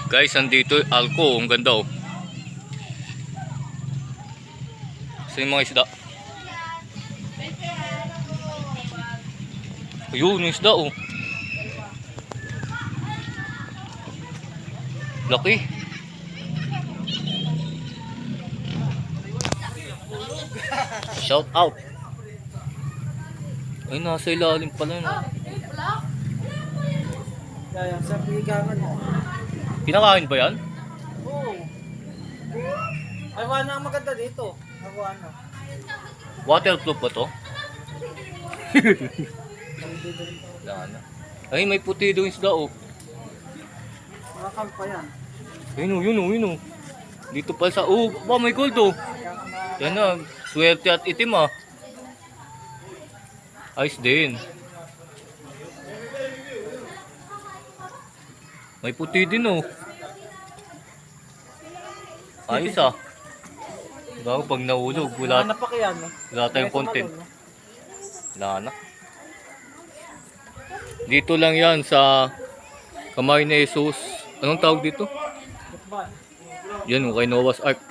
Guys, andito yung alko. Ang ganda oh. Sa yung mga isda. Ayun, yung isda oh. Laki. Shout out. Ay, nasa ilalim pala no. Kaya sa pigangan mo. Kinakain ba yan? Oo. Ay, wala ang maganda dito. Wala. Waterproof ba to? Wala na. Ay, may puti doon isda oh. Makakal pa yan. Yun oh. Dito pa sa... Oh, ba, may gold oh. Yan na, swerte at itim ah. Ayos din. May puti din oh. Ayos ah. Bago pag nahulog, Wala na pa kaya no? wala tayong content. Wala na. Dito lang yan sa Kamay ni Jesus. Anong tawag dito? Yan oh, kay Noah's Ark.